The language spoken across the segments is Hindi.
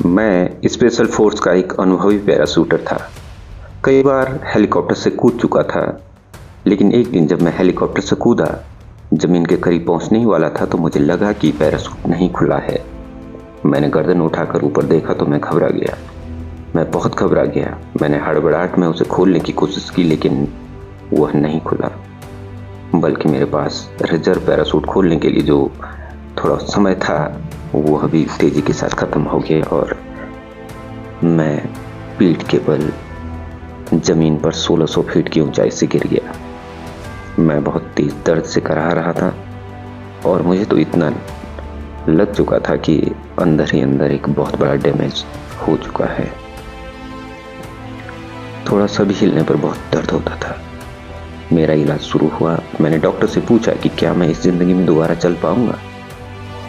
मैं स्पेशल फोर्स का एक अनुभवी पैराशूटर था। कई बार हेलीकॉप्टर से कूद चुका था, लेकिन एक दिन जब मैं हेलीकॉप्टर से कूदा, जमीन के करीब पहुंचने ही वाला था तो मुझे लगा कि पैराशूट नहीं खुला है। मैंने गर्दन उठाकर ऊपर देखा तो मैं घबरा गया। मैं बहुत घबरा गया। मैंने हड़बड़ाहट में उसे खोलने की कोशिश की, लेकिन वह नहीं खुला। बल्कि मेरे पास रिजर्व पैराशूट खोलने के लिए जो थोड़ा समय था, वह भी तेजी के साथ खत्म हो गया और मैं पीठ के बल जमीन पर 1600 फीट की ऊंचाई से गिर गया। मैं बहुत तेज दर्द से कराह रहा था और मुझे तो इतना लग चुका था कि अंदर ही अंदर एक बहुत बड़ा डैमेज हो चुका है। थोड़ा सा भी हिलने पर बहुत दर्द होता था। मेरा इलाज शुरू हुआ। मैंने डॉक्टर से पूछा कि क्या मैं इस जिंदगी में दोबारा चल पाऊंगा,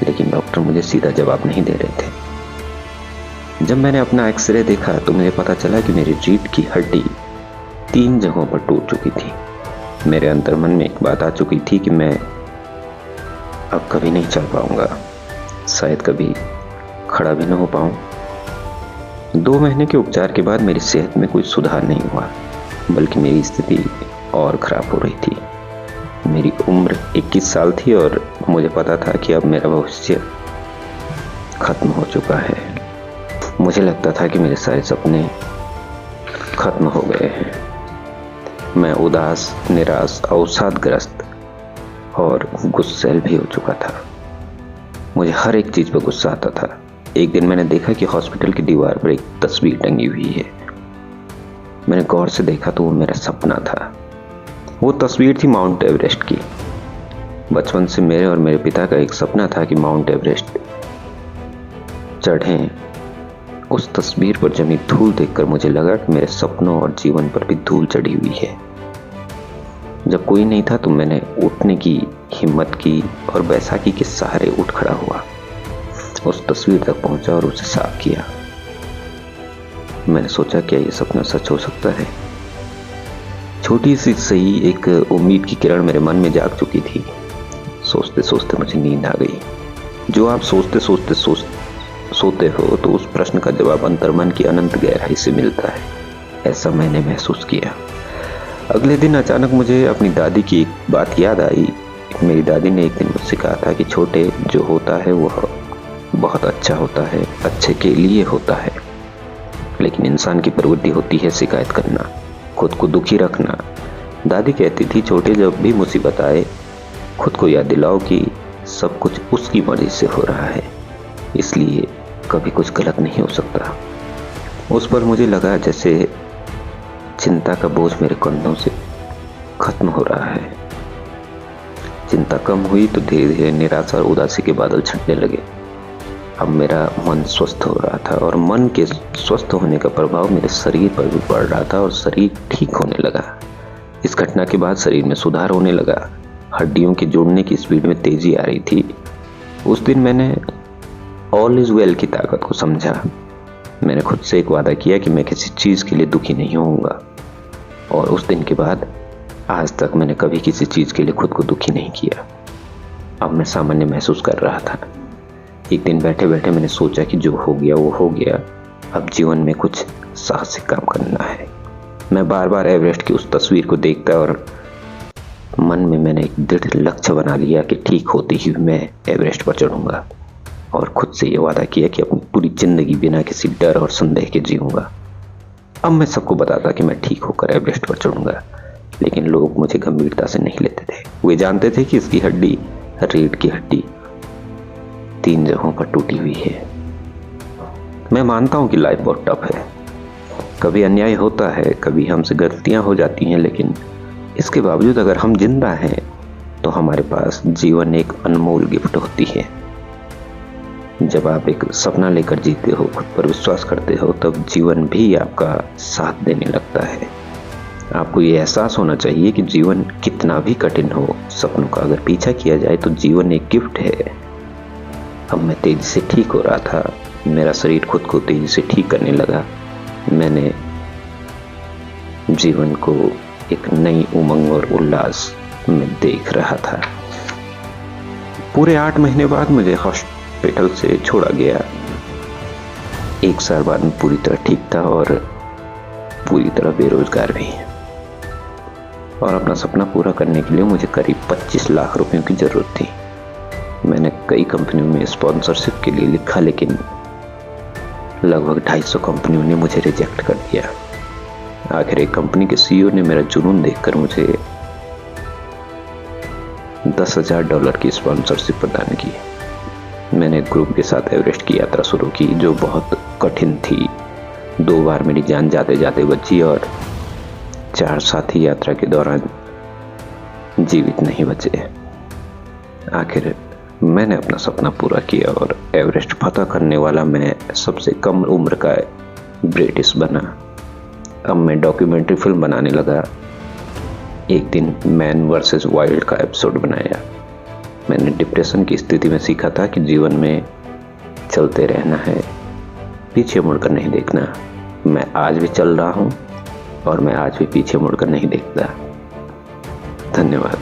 लेकिन डॉक्टर मुझे सीधा जवाब नहीं दे रहे थे। जब मैंने अपना एक्सरे देखा तो मुझे पता चला कि मेरी रीढ़ की हड्डी 3 जगहों पर टूट चुकी थी। मेरे अंतर्मन में एक बात आ चुकी थी कि मैं अब कभी नहीं चल पाऊंगा, शायद कभी खड़ा भी न हो पाऊं। 2 महीने के उपचार के बाद मेरी सेहत में कोई सुधार नहीं हुआ, बल्कि मेरी स्थिति और खराब हो रही थी। मेरी उम्र 21 साल थी और मुझे पता था कि अब मेरा भविष्य खत्म हो चुका है। मुझे लगता था कि मेरे सारे सपने खत्म हो गए हैं। मैं उदास, निराश, अवसादग्रस्त और गुस्सैल भी हो चुका था। मुझे हर एक चीज पर गुस्सा आता था। एक दिन मैंने देखा कि हॉस्पिटल की दीवार पर एक तस्वीर टंगी हुई है। मैंने गौर से देखा तो वो मेरा सपना था। वो तस्वीर थी माउंट एवरेस्ट की। बचपन से मेरे और मेरे पिता का एक सपना था कि माउंट एवरेस्ट चढ़ें। उस तस्वीर पर जमी धूल देखकर मुझे लगा कि मेरे सपनों और जीवन पर भी धूल चढ़ी हुई है। जब कोई नहीं था तो मैंने उठने की हिम्मत की और बैसाखी के सहारे उठ खड़ा हुआ। उस तस्वीर तक पहुंचा और उसे साफ किया। मैंने सोचा, क्या ये सपना सच हो सकता है? छोटी सी सही एक उम्मीद की किरण मेरे मन में जाग चुकी थी। सोचते सोचते मुझे नींद आ गई। जो आप सोचते सोचते सोते हो तो उस प्रश्न का जवाब अंतर्मन की अनंत गहराई से मिलता है, ऐसा मैंने महसूस किया। अगले दिन अचानक मुझे अपनी दादी की एक बात याद आई। मेरी दादी ने एक दिन मुझसे कहा था कि छोटे, जो होता है वह बहुत अच्छा होता है, अच्छे के लिए होता है, लेकिन इंसान की प्रवृत्ति होती है शिकायत करना, खुद को दुखी रखना। दादी कहती थी, छोटे, जब भी मुसीबत आए खुद को याद दिलाओ कि सब कुछ उसकी मर्जी से हो रहा है, इसलिए कभी कुछ गलत नहीं हो सकता। उस पर मुझे लगा जैसे चिंता का बोझ मेरे कंधों से खत्म हो रहा है। चिंता कम हुई तो धीरे धीरे निराशा और उदासी के बादल छंटने लगे। अब मेरा मन स्वस्थ हो रहा था और मन के स्वस्थ होने का प्रभाव मेरे शरीर पर भी पड़ रहा था और शरीर ठीक होने लगा। इस घटना के बाद शरीर में सुधार होने लगा। हड्डियों के जुड़ने की स्पीड में तेजी आ रही थी। उस दिन मैंने ऑल इज वेल की ताकत को समझा। मैंने खुद से एक वादा किया कि मैं किसी चीज के लिए दुखी नहीं होऊंगा, और उस दिन के बाद आज तक मैंने कभी किसी चीज के लिए खुद को दुखी नहीं किया। अब मैं सामान्य महसूस कर रहा था। एक दिन बैठे बैठे मैंने सोचा कि जो हो गया वो हो गया, अब जीवन में कुछ साहसिक काम करना है। मैं बार बार एवरेस्ट की उस तस्वीर को देखता और मन में मैंने एक दृढ़ लक्ष्य बना लिया कि ठीक होते ही मैं एवरेस्ट पर चढ़ूंगा, और खुद से ये वादा किया कि अपनी पूरी जिंदगी बिना किसी डर और संदेह के जीऊंगा। अब मैं सबको बताता कि मैं ठीक होकर एवरेस्ट पर चढ़ूंगा, लेकिन लोग मुझे गंभीरता से नहीं लेते थे। वे जानते थे कि इसकी हड्डी, रीढ़ की हड्डी, 3 जगहों पर टूटी हुई है। मैं मानता हूं कि लाइफ बहुत टफ है। कभी अन्याय होता है, कभी हमसे गलतियां हो जाती हैं, लेकिन इसके बावजूद अगर हम जिंदा हैं तो हमारे पास जीवन एक अनमोल गिफ्ट होती है। जब आप एक सपना लेकर जीते हो, खुद पर विश्वास करते हो, तब जीवन भी आपका साथ देने लगता है। आपको ये एहसास होना चाहिए कि जीवन कितना भी कठिन हो, सपनों का अगर पीछा किया जाए तो जीवन एक गिफ्ट है। अब मैं तेजी से ठीक हो रहा था। मेरा शरीर खुद को तेजी से ठीक करने लगा। मैंने जीवन को एक नई उमंग और उल्लास में देख रहा था। पूरे 8 महीने बाद मुझे हॉस्पिटल से छोड़ा गया। 1 साल बाद मैं पूरी तरह ठीक था और पूरी तरह बेरोजगार भी। और अपना सपना पूरा करने के लिए मुझे करीब 25 लाख रुपयों की ज़रूरत थी। मैंने कई कंपनियों में स्पॉन्सरशिप के लिए लिखा, लेकिन लगभग 250 कंपनियों ने मुझे रिजेक्ट कर दिया। आखिर एक कंपनी के सीईओ ने मेरा जुनून देखकर मुझे $10,000 की स्पॉन्सरशिप प्रदान की। मैंने एक ग्रुप के साथ एवरेस्ट की यात्रा शुरू की, जो बहुत कठिन थी। 2 बार मेरी जान जाते जाते बची और 4 साथी यात्रा के दौरान जीवित नहीं बचे। आखिर मैंने अपना सपना पूरा किया और एवरेस्ट फतह करने वाला मैं सबसे कम उम्र का ब्रिटिश बना। अब मैं डॉक्यूमेंट्री फिल्म बनाने लगा। एक दिन मैन वर्सेस वाइल्ड का एपिसोड बनाया। मैंने डिप्रेशन की स्थिति में सीखा था कि जीवन में चलते रहना है, पीछे मुड़कर नहीं देखना। मैं आज भी चल रहा हूँ और मैं आज भी पीछे मुड़कर नहीं देखता। धन्यवाद।